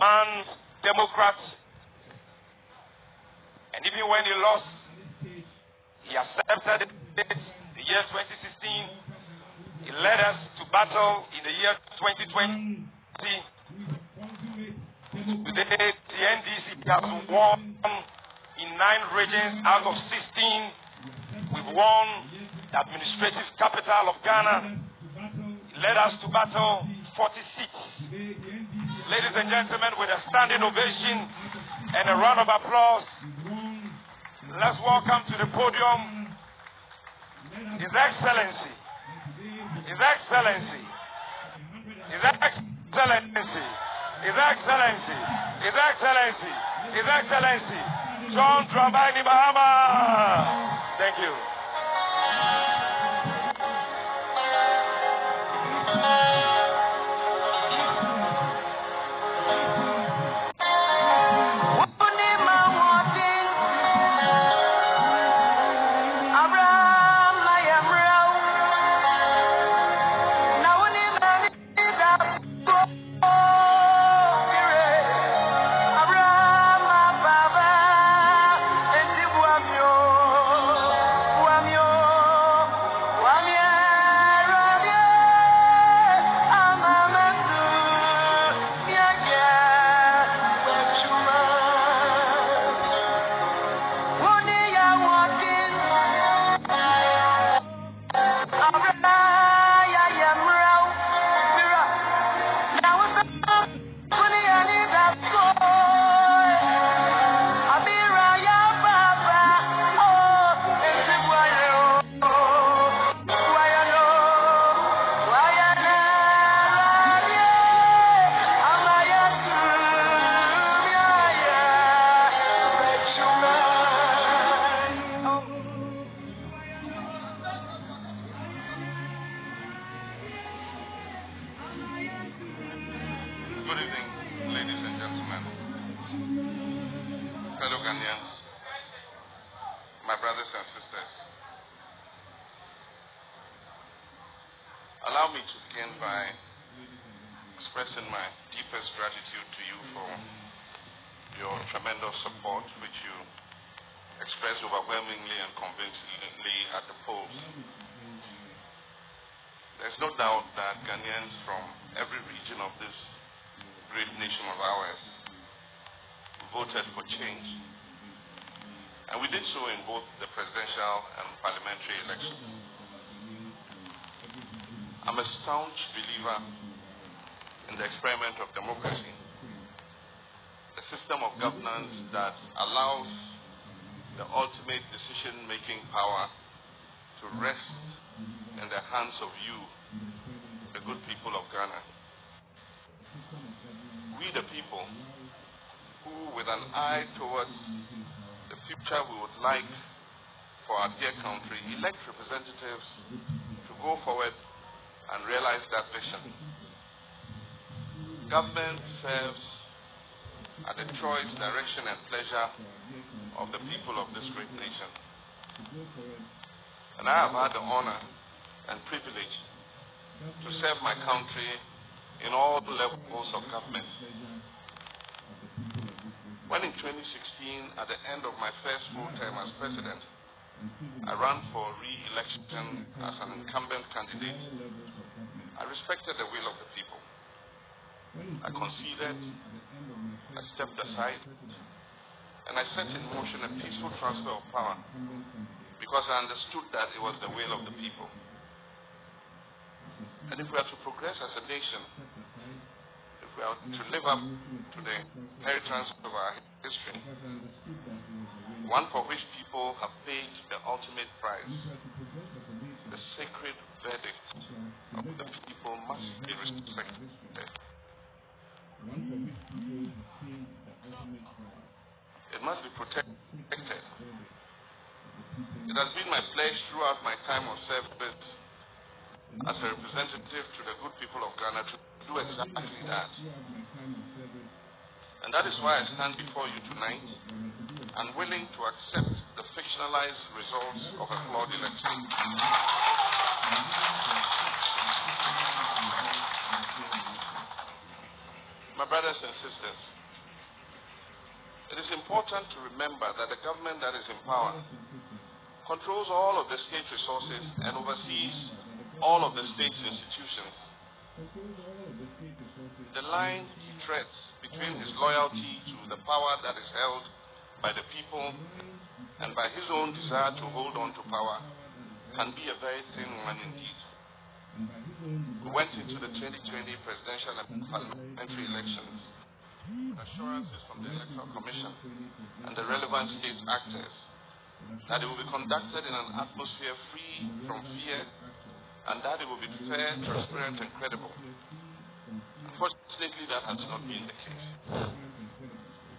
man, Democrat. And even when he lost, he accepted it. The year 2016, he led us to battle in the year 2020. Today, the NDC has won in 9 regions out of 16. We've won the administrative capital of Ghana. It led us to battle 40 seats. Ladies and gentlemen, with a standing ovation and a round of applause, let's welcome to the podium His Excellency, His Excellency, His Excellency, His Excellency, His Excellency, His Excellency, John Dramani Mahama. Thank you. Good evening, ladies and gentlemen, fellow Ghanaians, my brothers and sisters. Allow me to begin by expressing my deepest gratitude to you for your tremendous support, which you expressed overwhelmingly and convincingly at the polls. There's no doubt that Ghanaians from every region of this great nation of ours voted for change. And we did so in both the presidential and parliamentary elections. I'm a staunch believer in the experiment of democracy, a system of governance that allows the ultimate decision-making power to rest in the hands of you, the good people of Ghana. We the people who, with an eye towards the future we would like for our dear country, elect representatives to go forward and realize that vision. Government serves at the choice, direction, and pleasure of the people of this great nation. And I have had the honor and privilege to serve my country in all levels of government. When in 2016, at the end of my first full term as president, I ran for re-election as an incumbent candidate, I respected the will of the people. I conceded, I stepped aside, and I set in motion a peaceful transfer of power because I understood that it was the will of the people. And if we are to progress as a nation, if we are to live up to the inheritance of our history, one for which people have paid the ultimate price, the sacred verdict of the people must be respected. It must be protected. It has been my pledge throughout my time of service as a representative to the good people of Ghana to do exactly that. And that is why I stand before you tonight, unwilling to accept the fictionalized results of a flawed election. My brothers and sisters, it is important to remember that the government that is in power controls all of the state resources and oversees all of the state's institutions. The line he treads between his loyalty to the power that is held by the people and by his own desire to hold on to power can be a very thin one indeed. We went into the 2020 presidential and parliamentary elections with assurances from the Electoral Commission and the relevant state actors that it will be conducted in an atmosphere free from fear and that it will be fair, transparent, and credible. Unfortunately, that has not been the case.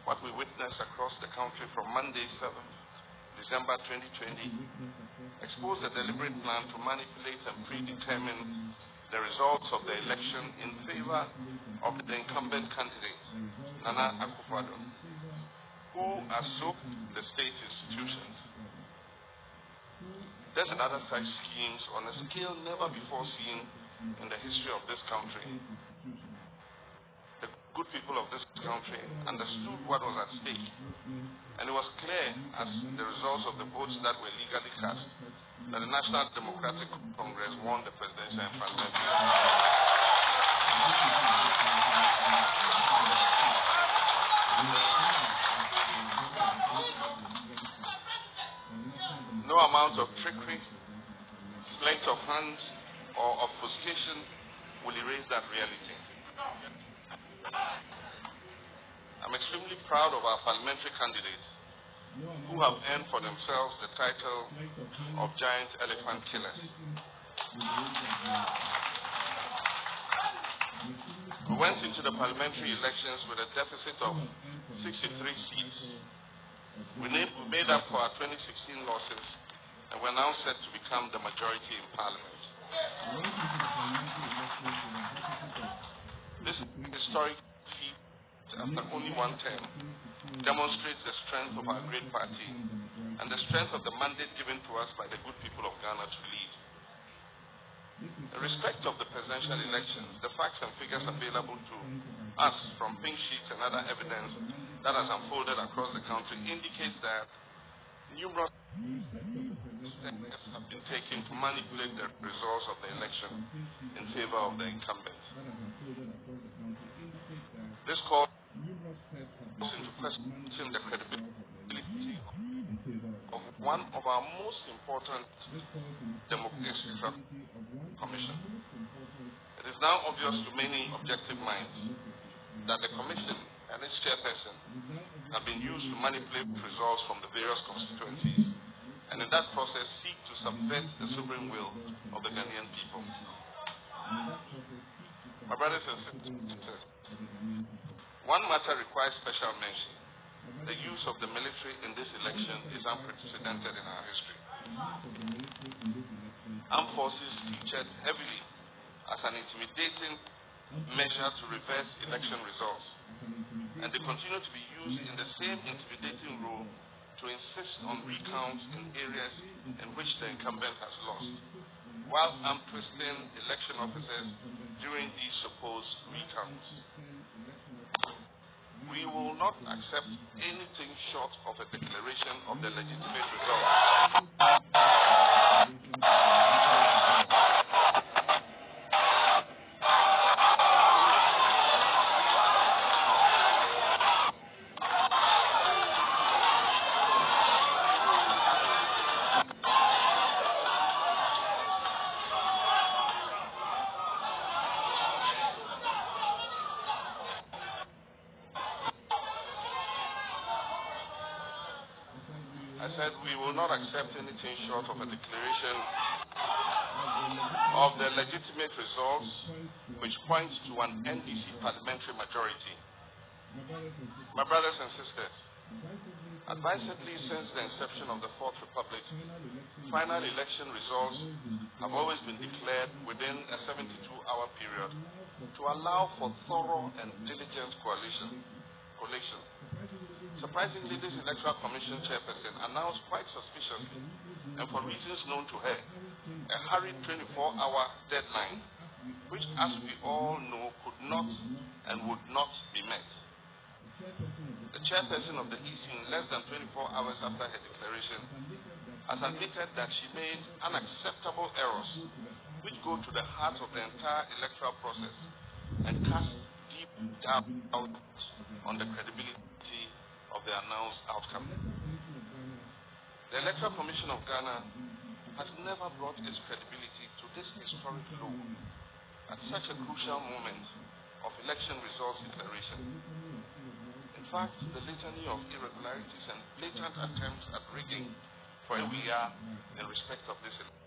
What we witnessed across the country from Monday, 7th December 2020, exposed a deliberate plan to manipulate and predetermine the results of the election in favor of the incumbent candidate, Nana Akufo-Addo, who has soaked the state institutions. This and other such schemes on a scale never before seen in the history of this country. The good people of this country understood what was at stake, and it was clear as the results of the votes that were legally cast that the National Democratic Congress won the presidential and parliamentary elections. No amount of trickery, sleight of hand, or obfuscation will erase that reality. I'm extremely proud of our parliamentary candidates who have earned for themselves the title of giant elephant killers. We went into the parliamentary elections with a deficit of 63 seats. We made up for our 2016 losses, and we're now set to become the majority in parliament. This historic feat, after only one term, demonstrates the strength of our great party and the strength of the mandate given to us by the good people of Ghana to lead. In respect of the presidential elections, the facts and figures available to us from pink sheets and other evidence that has unfolded across the country indicates that numerous steps have been taken to manipulate the results of the election in favor of the incumbent. This calls into question the credibility of one of our most important democratic commission. It is now obvious to many objective minds that the commission and its chairperson have been used to manipulate results from the various constituencies and in that process seek to subvert the sovereign will of the Ghanaian people. My brothers and sisters, one matter requires special mention. The use of the military in this election is unprecedented in our history. Armed forces featured heavily as an intimidating measure to reverse election results, and they continue to be used in the same intimidating role to insist on recounts in areas in which the incumbent has lost, while imprisoned election officers during these supposed recounts. We will not accept anything short of a declaration of the legitimate results. I said we will not accept anything short of a declaration of the legitimate results which points to an NDC parliamentary majority. My brothers and sisters, advisedly since the inception of the Fourth Republic, final election results have always been declared within a 72-hour period to allow for thorough and diligent collation. Surprisingly, this Electoral Commission chairperson announced quite suspiciously, and for reasons known to her, a hurried 24-hour deadline which, as we all know, could not and would not be met. The chairperson of the EC, in less than 24 hours after her declaration, has admitted that she made unacceptable errors which go to the heart of the entire electoral process and cast deep doubt on the credibility of the announced outcome. The Electoral Commission of Ghana has never brought its credibility to this historic low at such a crucial moment of election results declaration. In fact, the litany of irregularities and blatant attempts at rigging for where we are in respect of this election.